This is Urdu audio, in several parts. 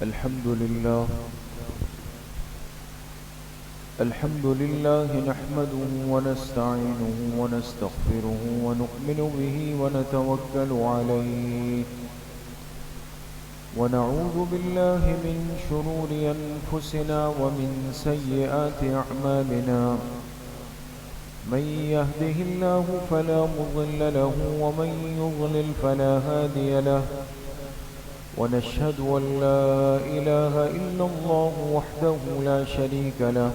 الحمد لله نحمده ونستعينه ونستغفره ونؤمن به ونتوكل عليه ونعوذ بالله من شرور أنفسنا ومن سيئات أعمالنا من يهده الله فلا مضل له ومن يضلل فلا هادي له ونشهد أن لا إله إلا الله وحده لا شريك له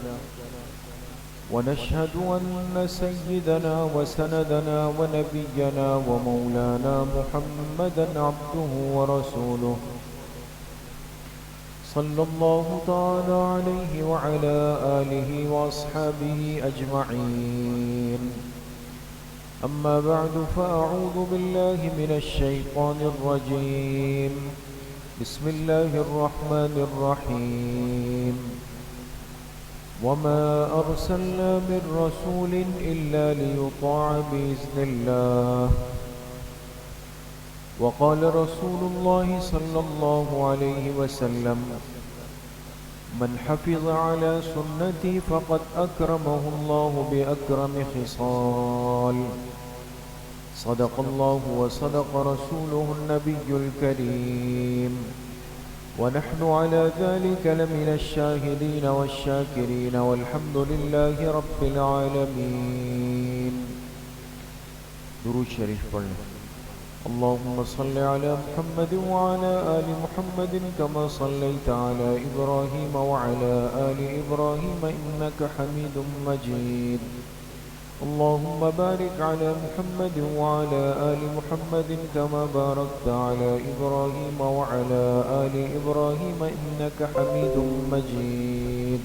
ونشهد أن سيدنا وسندنا ونبينا ومولانا محمدا عبده ورسوله صلى الله تعالى عليه وعلى آله وأصحابه أجمعين أما بعد فأعوذ بالله من الشيطان الرجيم بسم الله الرحمن الرحيم وما أرسلنا من رسول إلا ليطاع بإذن الله وقال رسول الله صلى الله عليه وسلم من حفظ على سنتي فقد أكرمه الله بأكرم خصال صدق الله وصدق رسوله النبي الكريم ونحن على ذلك لمن الشاهدين والشاكرين والحمد لله رب العالمين. درود شریف پڑھیں. اللهم صل على محمد وعلى آل محمد كما صليت على إبراهيم وعلى آل إبراهيم إنك حميد مجيد. اللهم بارك على محمد وعلى آل محمد كما باركت على إبراهيم وعلى آل إبراهيم إنك حميد مجيد.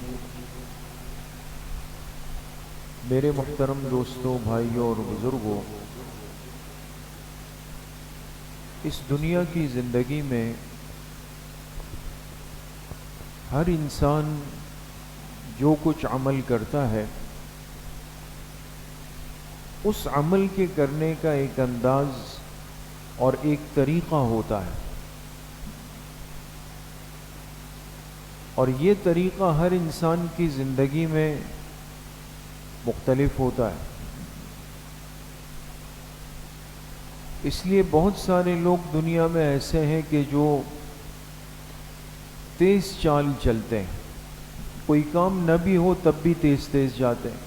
میرے محترم دوستوں، بھائیوں اور بزرگوں، اس دنیا کی زندگی میں ہر انسان جو کچھ عمل کرتا ہے اس عمل کے کرنے کا ایک انداز اور ایک طریقہ ہوتا ہے، اور یہ طریقہ ہر انسان کی زندگی میں مختلف ہوتا ہے. اس لیے بہت سارے لوگ دنیا میں ایسے ہیں کہ جو تیز چال چلتے ہیں، کوئی کام نہ بھی ہو تب بھی تیز تیز جاتے ہیں،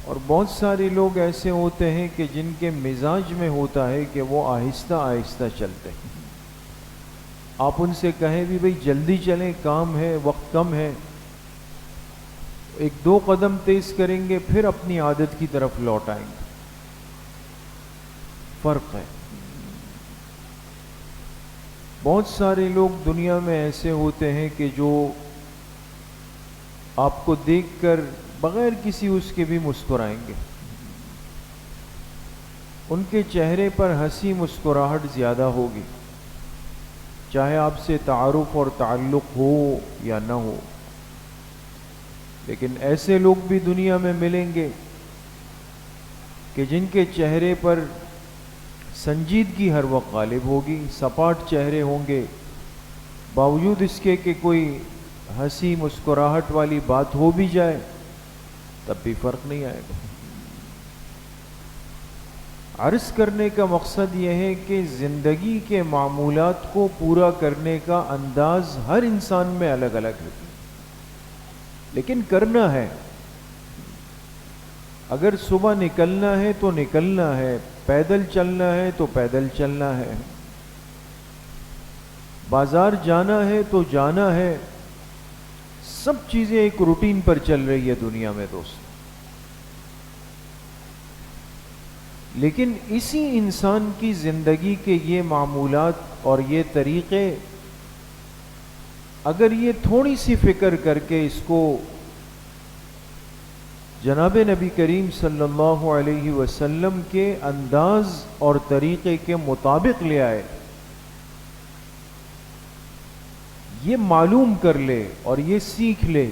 اور بہت سارے لوگ ایسے ہوتے ہیں کہ جن کے مزاج میں ہوتا ہے کہ وہ آہستہ آہستہ چلتے ہیں. آپ ان سے کہیں بھی بھئی جلدی چلیں، کام ہے، وقت کم ہے، ایک دو قدم تیز کریں گے پھر اپنی عادت کی طرف لوٹ آئیں گے. فرق ہے. بہت سارے لوگ دنیا میں ایسے ہوتے ہیں کہ جو آپ کو دیکھ کر بغیر کسی اس کے بھی مسکرائیں گے. ان کے چہرے پر ہنسی مسکراہٹ زیادہ ہوگی، چاہے آپ سے تعارف اور تعلق ہو یا نہ ہو. لیکن ایسے لوگ بھی دنیا میں ملیں گے کہ جن کے چہرے پر سنجیدگی ہر وقت غالب ہوگی، سپاٹ چہرے ہوں گے، باوجود اس کے کہ کوئی ہنسی مسکراہٹ والی بات ہو بھی جائے تب بھی فرق نہیں آئے گا. عرض کرنے کا مقصد یہ ہے کہ زندگی کے معمولات کو پورا کرنے کا انداز ہر انسان میں الگ الگ ہے، لیکن کرنا ہے. اگر صبح نکلنا ہے تو نکلنا ہے، پیدل چلنا ہے تو پیدل چلنا ہے، بازار جانا ہے تو جانا ہے. سب چیزیں ایک روٹین پر چل رہی ہے دنیا میں دوست. لیکن اسی انسان کی زندگی کے یہ معمولات اور یہ طریقے اگر یہ تھوڑی سی فکر کر کے اس کو جناب نبی کریم صلی اللہ علیہ وسلم کے انداز اور طریقے کے مطابق لے آئے، یہ معلوم کر لے اور یہ سیکھ لے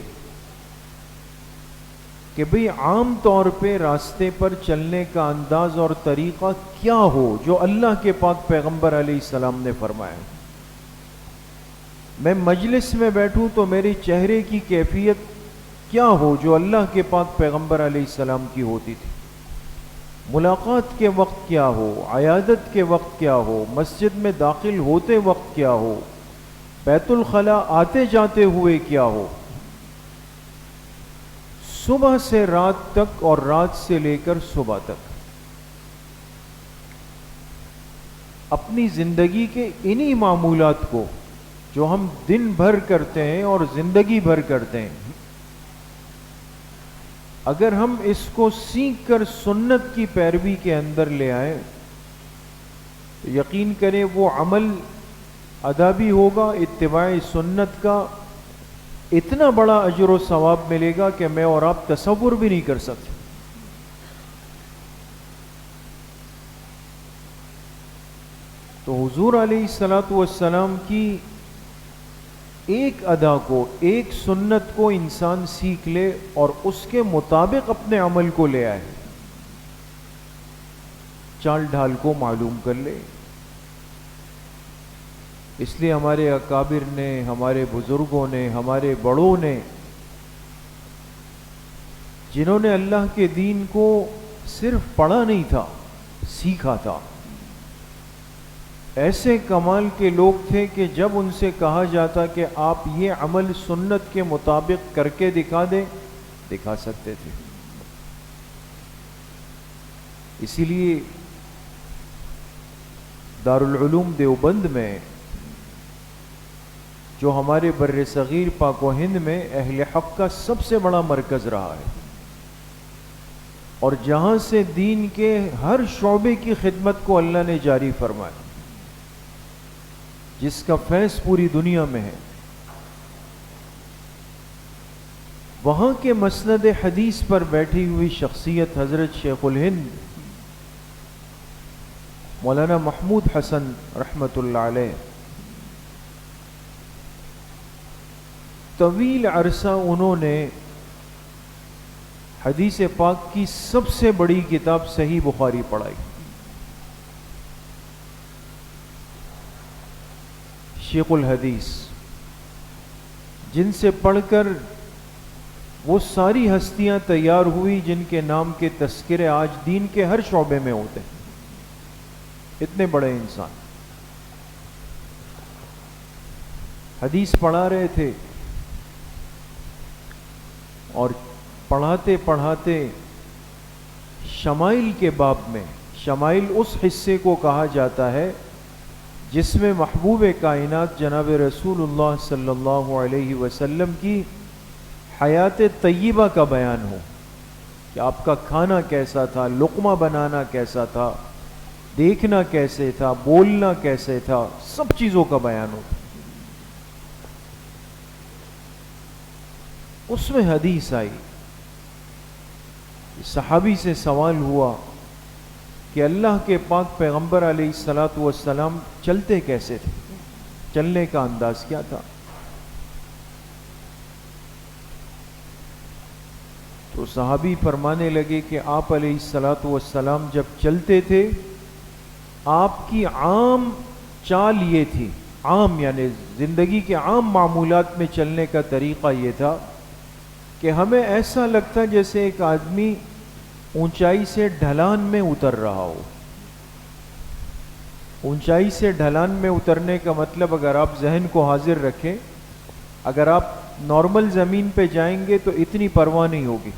کہ بھئی عام طور پہ راستے پر چلنے کا انداز اور طریقہ کیا ہو جو اللہ کے پاک پیغمبر علیہ السلام نے فرمایا. میں مجلس میں بیٹھوں تو میرے چہرے کی کیفیت کیا ہو جو اللہ کے پاک پیغمبر علیہ السلام کی ہوتی تھی، ملاقات کے وقت کیا ہو، عیادت کے وقت کیا ہو، مسجد میں داخل ہوتے وقت کیا ہو، بیت الخلاء آتے جاتے ہوئے کیا ہو، صبح سے رات تک اور رات سے لے کر صبح تک اپنی زندگی کے انہی معمولات کو جو ہم دن بھر کرتے ہیں اور زندگی بھر کرتے ہیں، اگر ہم اس کو سیکھ کر سنت کی پیروی کے اندر لے آئیں تو یقین کریں وہ عمل ادا بھی ہوگا، اتباع سنت کا اتنا بڑا اجر و ثواب ملے گا کہ میں اور آپ تصور بھی نہیں کر سکتے۔ تو حضور علیہ الصلوۃ والسلام کی ایک ادا کو، ایک سنت کو انسان سیکھ لے اور اس کے مطابق اپنے عمل کو لے آئے، چال ڈھال کو معلوم کر لے۔ اس لیے ہمارے اکابر نے، ہمارے بزرگوں نے، ہمارے بڑوں نے، جنہوں نے اللہ کے دین کو صرف پڑھا نہیں تھا، سیکھا تھا، ایسے کمال کے لوگ تھے کہ جب ان سے کہا جاتا کہ آپ یہ عمل سنت کے مطابق کر کے دکھا دیں، دکھا سکتے تھے۔ اسی لیے دارالعلوم دیوبند میں، جو ہمارے بر صغیر پاک و ہند میں اہل حق کا سب سے بڑا مرکز رہا ہے، اور جہاں سے دین کے ہر شعبے کی خدمت کو اللہ نے جاری فرمایا، جس کا فیض پوری دنیا میں ہے، وہاں کے مسند حدیث پر بیٹھی ہوئی شخصیت حضرت شیخ الہند مولانا محمود حسن رحمۃ اللہ علیہ، طویل عرصہ انہوں نے حدیث پاک کی سب سے بڑی کتاب صحیح بخاری پڑھائی۔ شیخ الحدیث، جن سے پڑھ کر وہ ساری ہستیاں تیار ہوئی جن کے نام کے تذکرے آج دین کے ہر شعبے میں ہوتے ہیں، اتنے بڑے انسان حدیث پڑھا رہے تھے، اور پڑھاتے پڑھاتے شمائل کے باب میں، شمائل اس حصے کو کہا جاتا ہے جس میں محبوب کائنات جناب رسول اللہ صلی اللہ علیہ وسلم کی حیات طیبہ کا بیان ہو، کہ آپ کا کھانا کیسا تھا، لقمہ بنانا کیسا تھا، دیکھنا کیسے تھا، بولنا کیسے تھا، سب چیزوں کا بیان ہو۔ اس میں حدیث آئی، صحابی سے سوال ہوا کہ اللہ کے پاک پیغمبر علیہ الصلوۃ والسلام چلتے کیسے تھے، چلنے کا انداز کیا تھا؟ تو صحابی فرمانے لگے کہ آپ علیہ الصلوۃ والسلام جب چلتے تھے، آپ کی عام چال یہ تھی، عام یعنی زندگی کے عام معمولات میں چلنے کا طریقہ یہ تھا کہ ہمیں ایسا لگتا جیسے ایک آدمی اونچائی سے ڈھلان میں اتر رہا ہو۔ اونچائی سے ڈھلان میں اترنے کا مطلب، اگر آپ ذہن کو حاضر رکھیں، اگر آپ نارمل زمین پہ جائیں گے تو اتنی پرواہ نہیں ہوگی،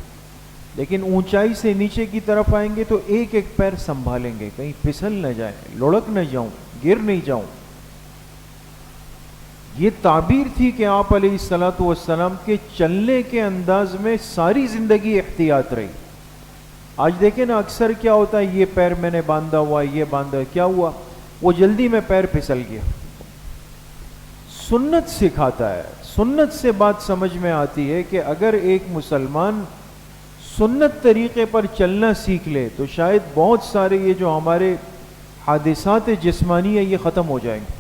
لیکن اونچائی سے نیچے کی طرف آئیں گے تو ایک ایک پیر سنبھالیں گے، کہیں پھسل نہ جائیں، لڑک نہ جاؤں، گر نہیں جاؤں۔ یہ تعبیر تھی کہ آپ علیہ الصلوۃ والسلام کے چلنے کے انداز میں ساری زندگی احتیاط رہی۔ آج دیکھیں نا، اکثر کیا ہوتا ہے، یہ پیر میں نے باندھا ہوا، یہ باندھا، کیا ہوا؟ وہ جلدی میں پیر پھسل گیا۔ سنت سکھاتا ہے، سنت سے بات سمجھ میں آتی ہے کہ اگر ایک مسلمان سنت طریقے پر چلنا سیکھ لے تو شاید بہت سارے یہ جو ہمارے حادثات جسمانی ہیں یہ ختم ہو جائیں گے۔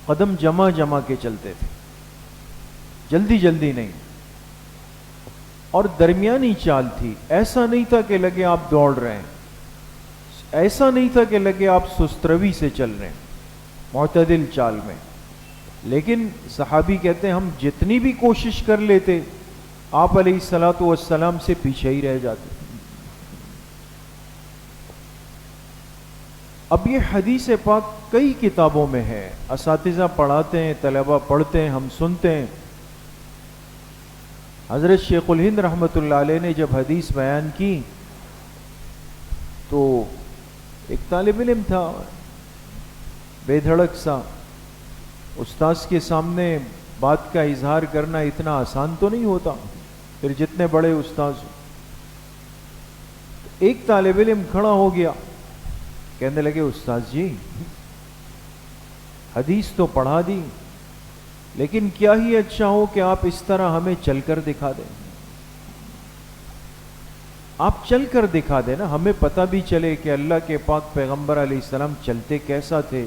قدم جمع جمع کے چلتے تھے، جلدی جلدی نہیں، اور درمیانی چال تھی۔ ایسا نہیں تھا کہ لگے آپ دوڑ رہے ہیں، ایسا نہیں تھا کہ لگے آپ سست روی سے چل رہے ہیں، معتدل چال میں۔ لیکن صحابی کہتے ہیں ہم جتنی بھی کوشش کر لیتے آپ علیہ الصلوۃ والسلام سے پیچھے ہی رہ جاتے. اب یہ حدیث پاک کئی کتابوں میں ہے، اساتذہ پڑھاتے ہیں، طلبہ پڑھتے ہیں، ہم سنتے ہیں. حضرت شیخ الہند رحمۃ اللہ علیہ نے جب حدیث بیان کی تو ایک طالب علم تھا بے دھڑک سا، استاذ کے سامنے بات کا اظہار کرنا اتنا آسان تو نہیں ہوتا، پھر جتنے بڑے استاذ ہو. ایک طالب علم کھڑا ہو گیا، کہنے لگے استاذ جی حدیث تو پڑھا دی، لیکن کیا ہی اچھا ہو کہ آپ اس طرح ہمیں چل کر دکھا دیں. آپ چل کر دکھا دیں نا، ہمیں پتہ بھی چلے کہ اللہ کے پاک پیغمبر علیہ السلام چلتے کیسا تھے،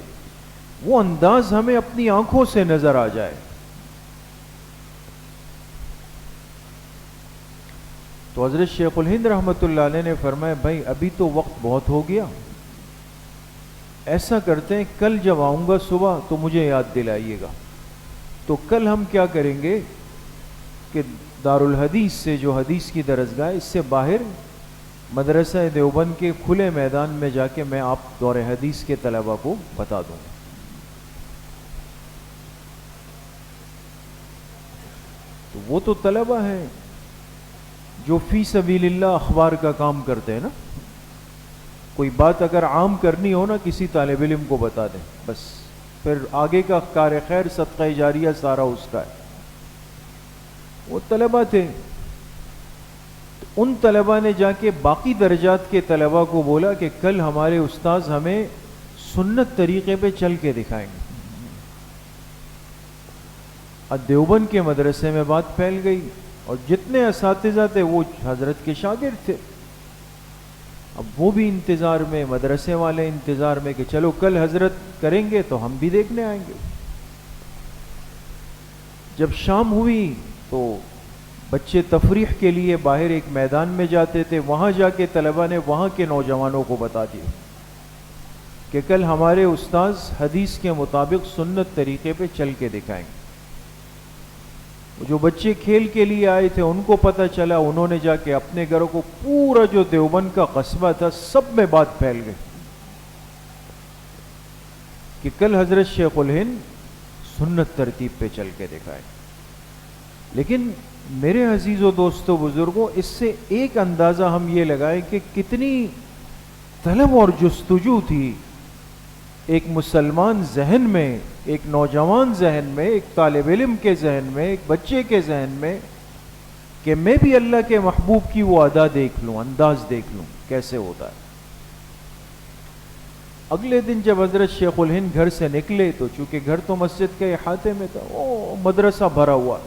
وہ انداز ہمیں اپنی آنکھوں سے نظر آ جائے. تو حضرت شیخ الہند رحمۃ اللہ علیہ نے فرمایا بھائی ابھی تو وقت بہت ہو گیا، ایسا کرتے ہیں کل جب آؤں گا صبح تو مجھے یاد دلائیے گا. تو کل ہم کیا کریں گے کہ دارالحدیث سے جو حدیث کی درسگاہ اس سے باہر مدرسہ دیوبند کے کھلے میدان میں جا کے میں آپ دور حدیث کے طلبہ کو بتا دوں گا. تو وہ تو طلبہ ہیں جو فی سبیل اللہ اخبار کا کام کرتے ہیں نا، کوئی بات اگر عام کرنی ہو نا کسی طالب علم کو بتا دیں، بس پھر آگے کا کار خیر صدقہ جاریہ سارا اس کا ہے. وہ طلبہ تھے، تو ان طلبہ نے جا کے باقی درجات کے طلبہ کو بولا کہ کل ہمارے استاذ ہمیں سنت طریقے پہ چل کے دکھائیں گے. دیوبند کے مدرسے میں بات پھیل گئی اور جتنے اساتذہ تھے وہ حضرت کے شاگرد تھے. اب وہ بھی انتظار میں، مدرسے والے انتظار میں کہ چلو کل حضرت کریں گے تو ہم بھی دیکھنے آئیں گے. جب شام ہوئی تو بچے تفریح کے لیے باہر ایک میدان میں جاتے تھے، وہاں جا کے طلبہ نے وہاں کے نوجوانوں کو بتا دیا کہ کل ہمارے استاذ حدیث کے مطابق سنت طریقے پہ چل کے دکھائیں گے. جو بچے کھیل کے لیے آئے تھے ان کو پتہ چلا، انہوں نے جا کے اپنے گھروں کو، پورا جو دیوبند کا قصبہ تھا سب میں بات پھیل گئی کہ کل حضرت شیخ الہند سنت ترتیب پہ چل کے دکھائے. لیکن میرے عزیز و دوستو بزرگوں، اس سے ایک اندازہ ہم یہ لگائیں کہ کتنی طلب اور جستجو تھی ایک مسلمان ذہن میں، ایک نوجوان ذہن میں، ایک طالب علم کے ذہن میں، ایک بچے کے ذہن میں کہ میں بھی اللہ کے محبوب کی وہ ادا دیکھ لوں، انداز دیکھ لوں کیسے ہوتا ہے. اگلے دن جب حضرت شیخ الہند گھر سے نکلے تو چونکہ گھر تو مسجد کے احاطے میں تھا، وہ مدرسہ بھرا ہوا،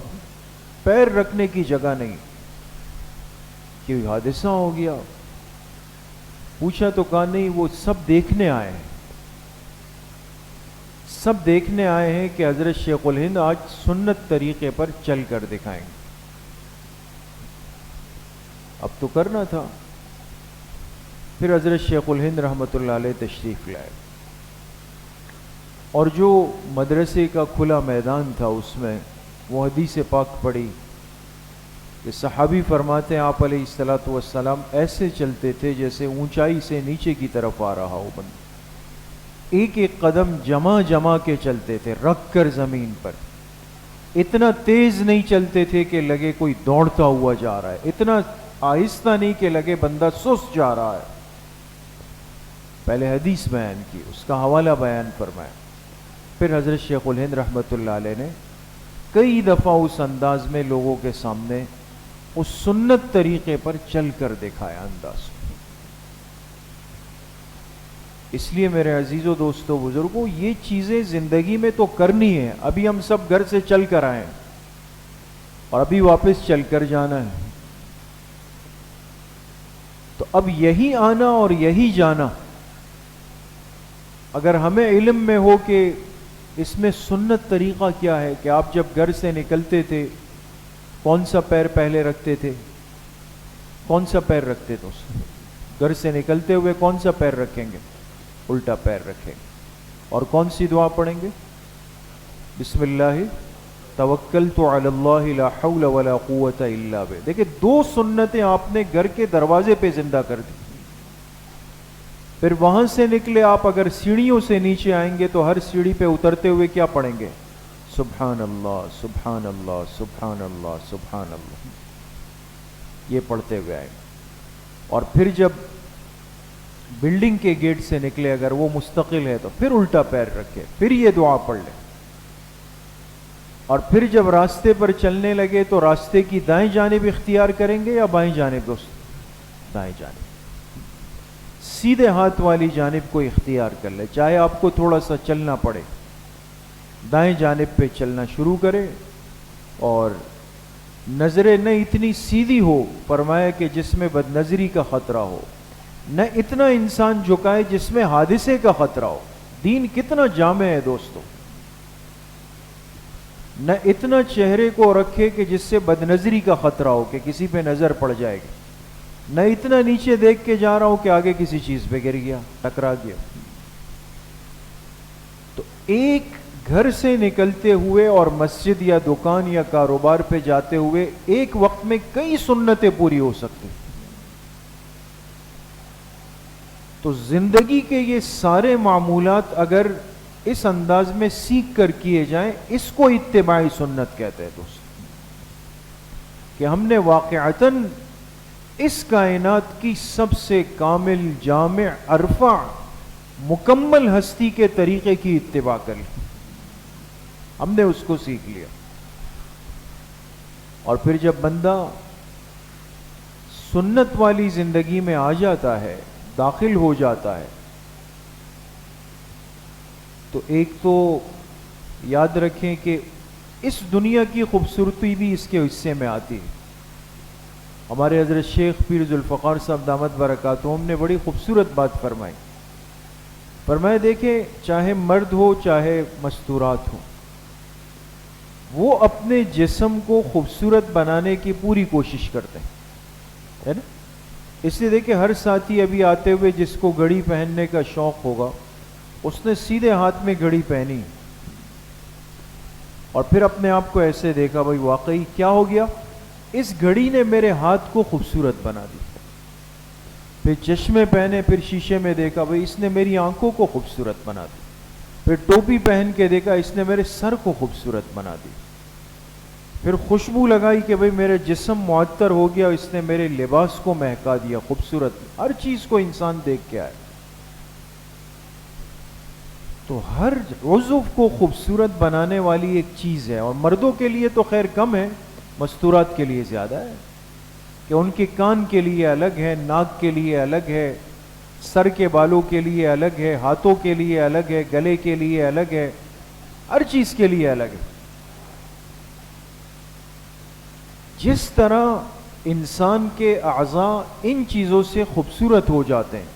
پیر رکھنے کی جگہ نہیں. کہ حادثہ ہو گیا، پوچھا تو کہا نہیں، وہ سب دیکھنے آئے ہیں، سب دیکھنے آئے ہیں کہ حضرت شیخ الہند آج سنت طریقے پر چل کر دکھائیں گے. اب تو کرنا تھا. پھر حضرت شیخ الہند رحمۃ اللہ علیہ تشریف لائے اور جو مدرسے کا کھلا میدان تھا اس میں وہ حدیث پاک پڑھی کہ صحابی فرماتے ہیں آپ علیہ الصلوۃ والسلام ایسے چلتے تھے جیسے اونچائی سے نیچے کی طرف آ رہا ہو بندہ. ایک ایک قدم جما جما کے چلتے تھے، رکھ کر زمین پر. اتنا تیز نہیں چلتے تھے کہ لگے کوئی دوڑتا ہوا جا رہا ہے، اتنا آہستہ نہیں کہ لگے بندہ سست جا رہا ہے. پہلے حدیث بیان کی، اس کا حوالہ بیان فرمایا. پھر حضرت شیخ الہند رحمۃ اللہ علیہ نے کئی دفعہ اس انداز میں لوگوں کے سامنے اس سنت طریقے پر چل کر دکھایا انداز. اس لیے میرے عزیز و دوستو بزرگوں، یہ چیزیں زندگی میں تو کرنی ہے. ابھی ہم سب گھر سے چل کر آئے اور ابھی واپس چل کر جانا ہے. تو اب یہی آنا اور یہی جانا، اگر ہمیں علم میں ہو کہ اس میں سنت طریقہ کیا ہے، کہ آپ جب گھر سے نکلتے تھے کون سا پیر پہلے رکھتے تھے، کون سا پیر رکھتے تھے، گھر سے نکلتے ہوئے کون سا پیر رکھیں گے، الٹا پیر رکھیں گے. اور کون سی دعا پڑھیں گے، بسم اللہ توکلت علی اللہ لا حول ولا قوت الا بہ. دیکھیں 2 سنتیں آپ نے گھر کے دروازے پہ زندہ کر دی. پھر وہاں سے نکلے آپ اگر سیڑھیوں سے نیچے آئیں گے تو ہر سیڑھی پہ اترتے ہوئے کیا پڑھیں گے؟ سبحان اللہ سبحان اللہ سبحان اللہ سبحان اللہ، یہ پڑھتے ہوئے آئے. اور پھر جب بلڈنگ کے گیٹ سے نکلے اگر وہ مستقل ہے تو پھر الٹا پیر رکھے، پھر یہ دعا پڑھ لیں. اور پھر جب راستے پر چلنے لگے تو راستے کی دائیں جانب اختیار کریں گے یا بائیں جانب؟ دوست دائیں جانب، سیدھے ہاتھ والی جانب کو اختیار کر لے. چاہے آپ کو تھوڑا سا چلنا پڑے، دائیں جانب پہ چلنا شروع کرے. اور نظریں نہ اتنی سیدھی ہو، فرمایا کہ جس میں بد نظری کا خطرہ ہو، نہ اتنا انسان جھکائے جس میں حادثے کا خطرہ ہو. دین کتنا جامع ہے دوستو. نہ اتنا چہرے کو رکھے کہ جس سے بد نظری کا خطرہ ہو کہ کسی پہ نظر پڑ جائے گی، نہ اتنا نیچے دیکھ کے جا رہا ہوں کہ آگے کسی چیز پہ گر گیا، ٹکرا گیا. تو ایک گھر سے نکلتے ہوئے اور مسجد یا دکان یا کاروبار پہ جاتے ہوئے ایک وقت میں کئی سنتیں پوری ہو سکتی. تو زندگی کے یہ سارے معمولات اگر اس انداز میں سیکھ کر کیے جائیں، اس کو اتباعی سنت کہتے ہیں دوست. کہ ہم نے واقعتاً اس کائنات کی سب سے کامل، جامع، ارفع، مکمل ہستی کے طریقے کی اتباع کر لی، ہم نے اس کو سیکھ لیا. اور پھر جب بندہ سنت والی زندگی میں آ جاتا ہے، داخل ہو جاتا ہے، تو ایک تو یاد رکھیں کہ اس دنیا کی خوبصورتی بھی اس کے حصے میں آتی ہے. ہمارے حضرت شیخ پیر ذوالفقار صاحب دامت برکاتہم نے بڑی خوبصورت بات فرمائی. فرمائے دیکھیں چاہے مرد ہو چاہے مستورات ہو، وہ اپنے جسم کو خوبصورت بنانے کی پوری کوشش کرتے ہیں، ہے نا. اس لیے دیکھیں ہر ساتھی ابھی آتے ہوئے جس کو گھڑی پہننے کا شوق ہوگا، اس نے سیدھے ہاتھ میں گھڑی پہنی اور پھر اپنے آپ کو ایسے دیکھا، بھائی واقعی کیا ہو گیا، اس گھڑی نے میرے ہاتھ کو خوبصورت بنا دی. پھر چشمے پہنے، پھر شیشے میں دیکھا، بھائی اس نے میری آنکھوں کو خوبصورت بنا دی. پھر ٹوپی پہن کے دیکھا، اس نے میرے سر کو خوبصورت بنا دی. پھر خوشبو لگائی کہ بھئی میرے جسم معطر ہو گیا، اس نے میرے لباس کو مہکا دیا خوبصورت. ہر چیز کو انسان دیکھ کے آئے. تو ہر عضو کو خوبصورت بنانے والی ایک چیز ہے. اور مردوں کے لیے تو خیر کم ہے، مستورات کے لیے زیادہ ہے کہ ان کے کان کے لیے الگ ہے، ناک کے لیے الگ ہے، سر کے بالوں کے لیے الگ ہے، ہاتھوں کے لیے الگ ہے، گلے کے لیے الگ ہے، ہر چیز کے لیے الگ ہے. جس طرح انسان کے اعضاء ان چیزوں سے خوبصورت ہو جاتے ہیں،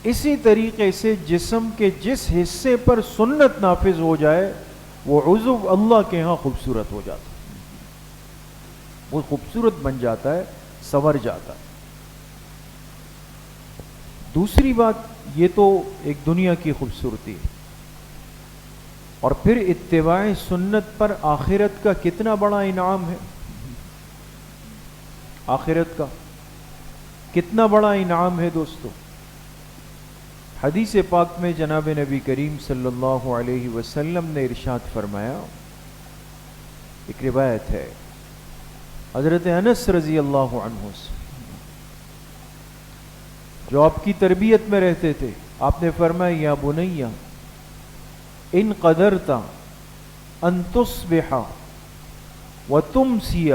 اسی طریقے سے جسم کے جس حصے پر سنت نافذ ہو جائے وہ عضو اللہ کے ہاں خوبصورت ہو جاتا ہے، وہ خوبصورت بن جاتا ہے، سنور جاتا ہے. دوسری بات یہ تو ایک دنیا کی خوبصورتی ہے. اور پھر اتباع سنت پر آخرت کا کتنا بڑا انعام ہے. آخرت کا کتنا بڑا انعام ہے دوستو. حدیث پاک میں جناب نبی کریم صلی اللہ علیہ وسلم نے ارشاد فرمایا، ایک روایت ہے حضرت انس رضی اللہ عنہ سے جو آپ کی تربیت میں رہتے تھے. آپ نے فرمایا یا بنیا ان قدرت ان تصبح وتمسی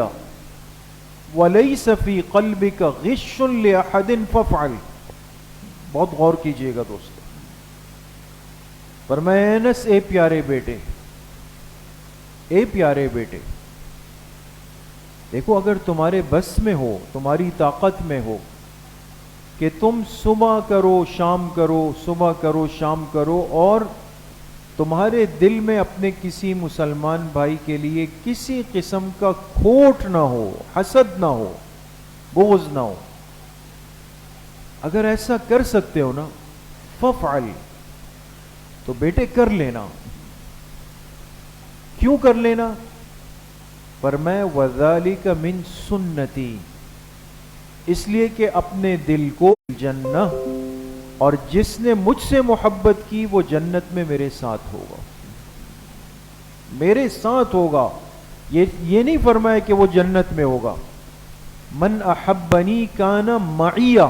ولیس فی قلبک غش لأحد فافعل. بہت غور کیجئے گا دوستو. فرمایا انس اے پیارے بیٹے، اے پیارے بیٹے، دیکھو اگر تمہارے بس میں ہو، تمہاری طاقت میں ہو کہ تم صبح کرو شام کرو، صبح کرو شام کرو، اور تمہارے دل میں اپنے کسی مسلمان بھائی کے لیے کسی قسم کا کھوٹ نہ ہو، حسد نہ ہو، بغض نہ ہو، اگر ایسا کر سکتے ہو نا فافعل، تو بیٹے کر لینا. کیوں کر لینا؟ فرمایا وَذَلِكَ مِن سُنَّتِي، اس لیے کہ اپنے دل کو جنہ، اور جس نے مجھ سے محبت کی وہ جنت میں میرے ساتھ ہوگا، میرے ساتھ ہوگا۔ یہ نہیں فرمایا کہ وہ جنت میں ہوگا۔ من احبنی کان معیہ،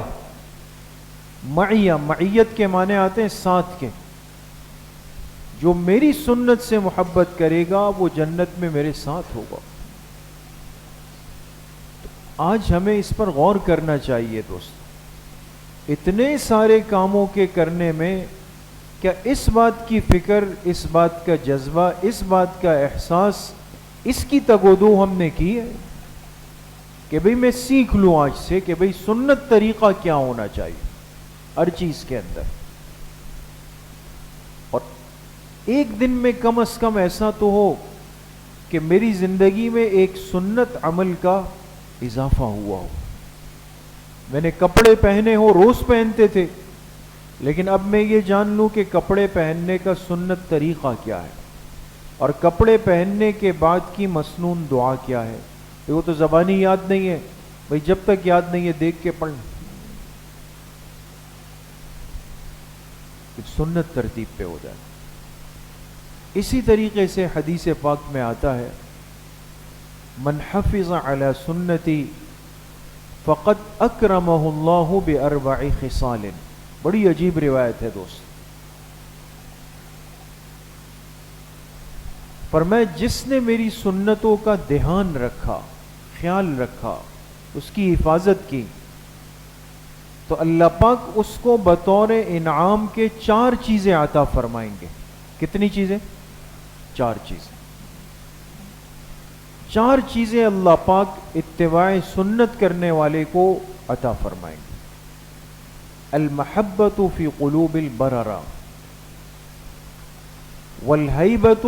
معیہ معیت کے معنی آتے ہیں ساتھ کے، جو میری سنت سے محبت کرے گا وہ جنت میں میرے ساتھ ہوگا۔ آج ہمیں اس پر غور کرنا چاہیے دوست، اتنے سارے کاموں کے کرنے میں کیا اس بات کی فکر، اس بات کا جذبہ، اس بات کا احساس، اس کی تگودو ہم نے کی ہے کہ بھئی میں سیکھ لوں آج سے کہ بھئی سنت طریقہ کیا ہونا چاہیے ہر چیز کے اندر، اور ایک دن میں کم از کم ایسا تو ہو کہ میری زندگی میں ایک سنت عمل کا اضافہ ہوا ہو۔ میں نے کپڑے پہنے ہو، روز پہنتے تھے، لیکن اب میں یہ جان لوں کہ کپڑے پہننے کا سنت طریقہ کیا ہے، اور کپڑے پہننے کے بعد کی مسنون دعا کیا ہے۔ وہ تو زبانی یاد نہیں ہے بھئی، جب تک یاد نہیں ہے دیکھ کے پڑھ لیں، سنت ترتیب پہ ہو جائے۔ اسی طریقے سے حدیث پاک میں آتا ہے من حفظ علی سنتی فقد اکرمہ اللہ باربع خصال، بڑی عجیب روایت ہے دوست۔ فرمایا جس نے میری سنتوں کا دھیان رکھا، خیال رکھا، اس کی حفاظت کی، تو اللہ پاک اس کو بطور انعام کے 4 چیزیں عطا فرمائیں گے۔ کتنی چیزیں؟ 4 چیزیں۔ 4 چیزیں اللہ پاک اتباع سنت کرنے والے کو عطا فرمائیں گے۔ المحبت فی قلوب البررہ، والہیبت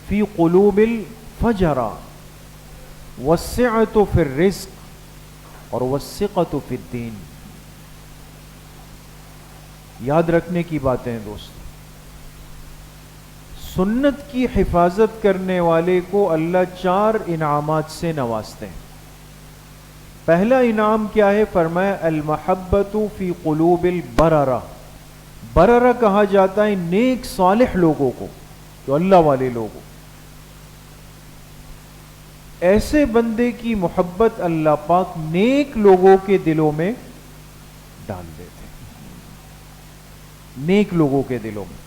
فی قلوب الفجرہ، والسعۃ فی الرزق، اور والثقۃ فی الدین۔ یاد رکھنے کی باتیں ہیں دوست، سنت کی حفاظت کرنے والے کو اللہ 4 انعامات سے نوازتے ہیں۔ پہلا انعام کیا ہے؟ فرمایا المحبت فی قلوب البررہ، بررہ کہا جاتا ہے نیک صالح لوگوں کو، جو اللہ والے لوگوں، ایسے بندے کی محبت اللہ پاک نیک لوگوں کے دلوں میں ڈال دیتے ہیں، نیک لوگوں کے دلوں میں۔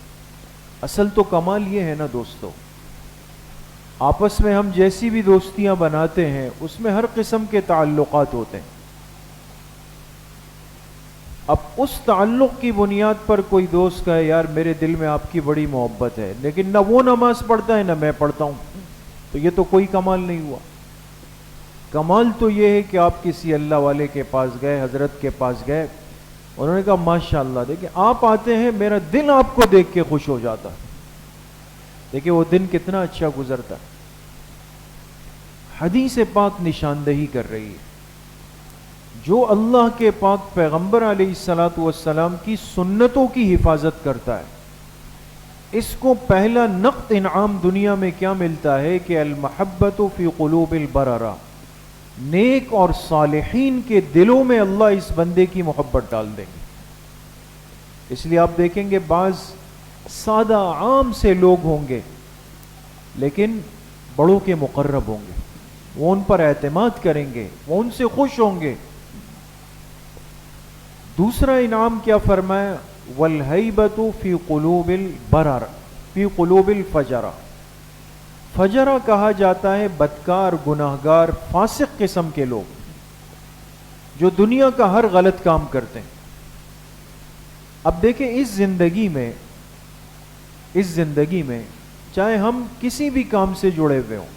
اصل تو کمال یہ ہے نا دوستو، آپس میں ہم جیسی بھی دوستیاں بناتے ہیں اس میں ہر قسم کے تعلقات ہوتے ہیں۔ اب اس تعلق کی بنیاد پر کوئی دوست کہے یار میرے دل میں آپ کی بڑی محبت ہے، لیکن نہ وہ نماز پڑھتا ہے نہ میں پڑھتا ہوں، تو یہ تو کوئی کمال نہیں ہوا۔ کمال تو یہ ہے کہ آپ کسی اللہ والے کے پاس گئے، حضرت کے پاس گئے، انہوں نے کہا ماشاءاللہ دیکھیں آپ آتے ہیں، میرا دل آپ کو دیکھ کے خوش ہو جاتا ہے، دیکھیں وہ دن کتنا اچھا گزرتا ہے۔ حدیث پاک نشاندہی کر رہی ہے جو اللہ کے پاک پیغمبر علیہ الصلوۃ والسلام کی سنتوں کی حفاظت کرتا ہے، اس کو پہلا نقد انعام دنیا میں کیا ملتا ہے کہ المحبت فی قلوب البررہ، نیک اور صالحین کے دلوں میں اللہ اس بندے کی محبت ڈال دیں گے۔ اس لیے آپ دیکھیں گے بعض سادہ عام سے لوگ ہوں گے لیکن بڑوں کے مقرب ہوں گے، وہ ان پر اعتماد کریں گے، وہ ان سے خوش ہوں گے۔ دوسرا انعام کیا فرمایا؟ والہیبۃ فی قلوب البررہ فی قلوب الفجرہ، فجرہ کہا جاتا ہے بدکار، گناہگار، فاسق قسم کے لوگ جو دنیا کا ہر غلط کام کرتے ہیں۔ اب دیکھیں اس زندگی میں چاہے ہم کسی بھی کام سے جڑے ہوئے ہوں،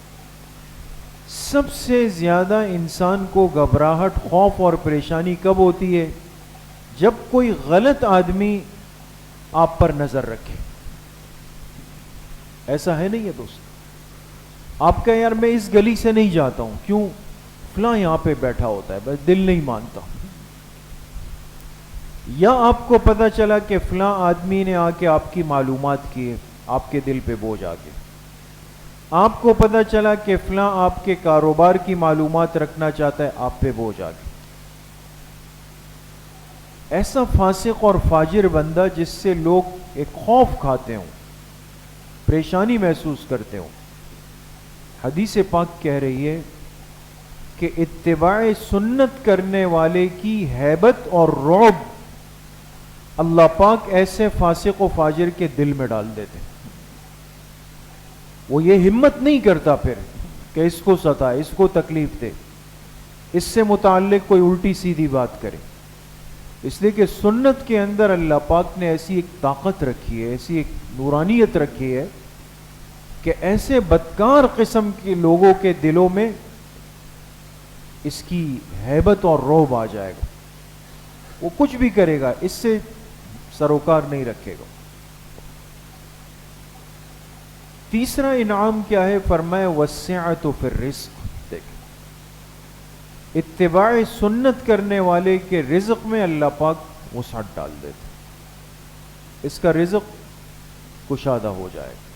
سب سے زیادہ انسان کو گھبراہٹ، خوف اور پریشانی کب ہوتی ہے؟ جب کوئی غلط آدمی آپ پر نظر رکھے۔ ایسا ہے نہیں ہے دوست؟ آپ کہیں یار میں اس گلی سے نہیں جاتا ہوں، کیوں؟ فلاں یہاں پہ بیٹھا ہوتا ہے، بس دل نہیں مانتا۔ یا آپ کو پتا چلا کہ فلاں آدمی نے آ کے آپ کی معلومات کی ہے، آپ کے دل پہ بوجھ آ گیا۔ آپ کو پتہ چلا کہ فلاں آپ کے کاروبار کی معلومات رکھنا چاہتا ہے، آپ پہ بوجھ آ گیا۔ ایسا فاسق اور فاجر بندہ جس سے لوگ ایک خوف کھاتے ہوں، پریشانی محسوس کرتے ہوں، حدیث پاک کہہ رہی ہے کہ اتباع سنت کرنے والے کی ہیبت اور رعب اللہ پاک ایسے فاسق و فاجر کے دل میں ڈال دیتے، وہ یہ ہمت نہیں کرتا پھر کہ اس کو ستائے، اس کو تکلیف دے، اس سے متعلق کوئی الٹی سیدھی بات کرے، اس لیے کہ سنت کے اندر اللہ پاک نے ایسی ایک طاقت رکھی ہے، ایسی ایک نورانیت رکھی ہے کہ ایسے بدکار قسم کے لوگوں کے دلوں میں اس کی ہیبت اور رعب آ جائے گا، وہ کچھ بھی کرے گا اس سے سروکار نہیں رکھے گا۔ تیسرا انعام کیا ہے؟ فرمائے وسعت فی الرزق۔ دیکھ، اتباع سنت کرنے والے کے رزق میں اللہ پاک وسعت ڈال دیتے، اس کا رزق کشادہ ہو جائے گا،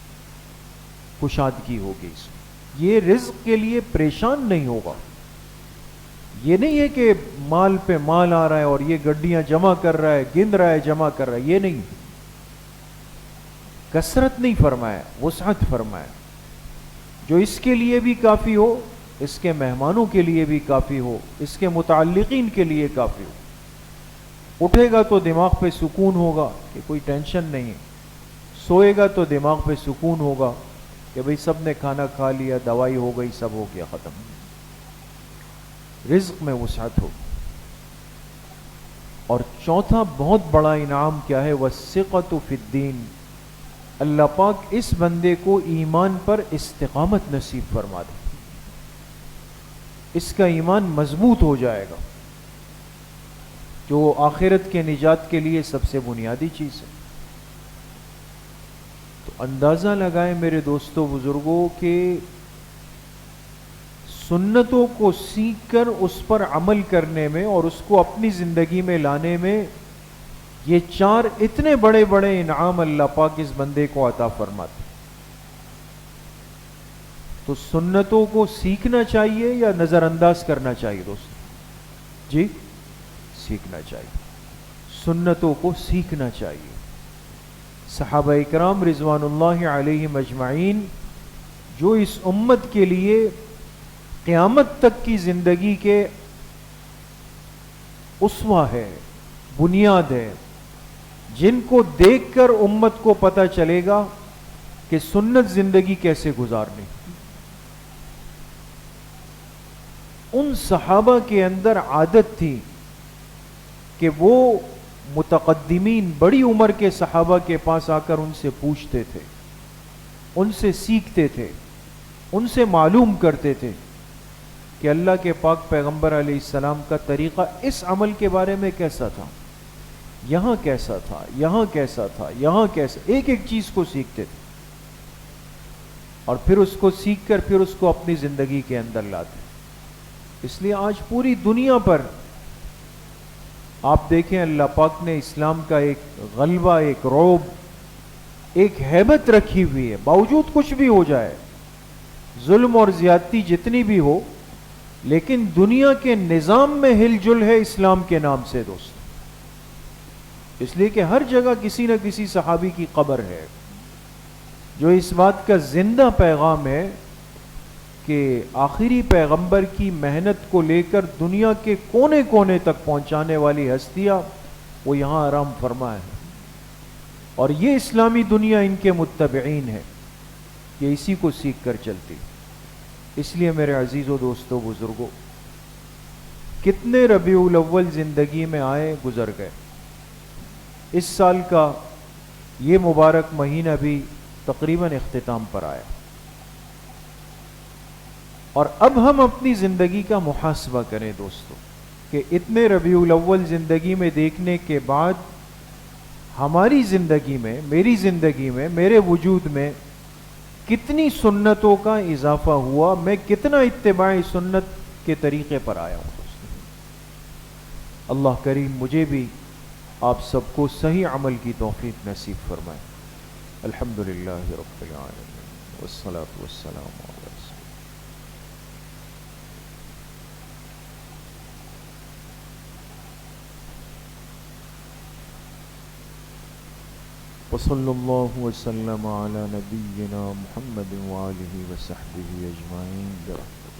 کشادگی ہوگی اس میں، یہ رزق کے لیے پریشان نہیں ہوگا۔ یہ نہیں ہے کہ مال پہ مال آ رہا ہے اور یہ گڈیاں جمع کر رہا ہے، گن رہا ہے، جمع کر رہا ہے، یہ نہیں، کثرت نہیں فرمایا، وسعت فرمایا، جو اس کے لیے بھی کافی ہو، اس کے مہمانوں کے لیے بھی کافی ہو، اس کے متعلقین کے لیے کافی ہو۔ اٹھے گا تو دماغ پہ سکون ہوگا کہ کوئی ٹینشن نہیں ہے، سوئے گا تو دماغ پہ سکون ہوگا کہ بھئی سب نے کھانا کھا لیا، دوائی ہو گئی، سب ہو گیا، ختم۔ رزق میں وسعت ہو۔ اور چوتھا بہت بڑا انعام کیا ہے؟ والثقۃ فی الدین، اللہ پاک اس بندے کو ایمان پر استقامت نصیب فرما دے، اس کا ایمان مضبوط ہو جائے گا، جو آخرت کے نجات کے لیے سب سے بنیادی چیز ہے۔ تو اندازہ لگائیں میرے دوستوں بزرگوں کہ سنتوں کو سیکھ کر اس پر عمل کرنے میں اور اس کو اپنی زندگی میں لانے میں یہ چار اتنے بڑے بڑے انعام اللہ پاک اس بندے کو عطا فرماتے۔ تو سنتوں کو سیکھنا چاہیے یا نظر انداز کرنا چاہیے دوستو؟ جی، سیکھنا چاہیے، سنتوں کو سیکھنا چاہیے۔ صحابہ اکرام رضوان اللہ علیہم اجمعین جو اس امت کے لیے قیامت تک کی زندگی کے اسوہ ہے، بنیاد ہے، جن کو دیکھ کر امت کو پتہ چلے گا کہ سنت زندگی کیسے گزارنی، ان صحابہ کے اندر عادت تھی کہ وہ متقدمین بڑی عمر کے صحابہ کے پاس آ کر ان سے پوچھتے تھے، ان سے سیکھتے تھے، ان سے معلوم کرتے تھے کہ اللہ کے پاک پیغمبر علیہ السلام کا طریقہ اس عمل کے بارے میں کیسا تھا، یہاں کیسا تھا، یہاں کیسا تھا، یہاں کیسا، ایک ایک چیز کو سیکھتے تھے اور پھر اس کو سیکھ کر پھر اس کو اپنی زندگی کے اندر لاتے۔ اس لیے آج پوری دنیا پر آپ دیکھیں اللہ پاک نے اسلام کا ایک غلبہ، ایک رعب، ایک ہیبت رکھی ہوئی ہے، باوجود کچھ بھی ہو جائے، ظلم اور زیادتی جتنی بھی ہو، لیکن دنیا کے نظام میں ہل جل ہے اسلام کے نام سے دوست، اس لیے کہ ہر جگہ کسی نہ کسی صحابی کی قبر ہے، جو اس بات کا زندہ پیغام ہے کہ آخری پیغمبر کی محنت کو لے کر دنیا کے کونے کونے تک پہنچانے والی ہستیاں وہ یہاں آرام فرما ہے، اور یہ اسلامی دنیا ان کے متبعین ہے، یہ اسی کو سیکھ کر چلتی۔ اس لیے میرے عزیزوں، دوستوں، بزرگوں، کتنے ربیع الاول زندگی میں آئے، گزر گئے، اس سال کا یہ مبارک مہینہ بھی تقریباً اختتام پر آیا، اور اب ہم اپنی زندگی کا محاسبہ کریں دوستو کہ اتنے ربیع الاول زندگی میں دیکھنے کے بعد ہماری زندگی میں، میری زندگی میں، میرے وجود میں کتنی سنتوں کا اضافہ ہوا، میں کتنا اتباع سنت کے طریقے پر آیا ہوں دوستو۔ اللہ کریم مجھے بھی آپ سب کو صحیح عمل کی توفیق نصیب فرمائے۔ الحمدللہ رب العالمین۔ والصلاة والسلام على رسول الله. وصلى الله وسلم على نبينا محمد وآله وصحبه أجمعين برحمته.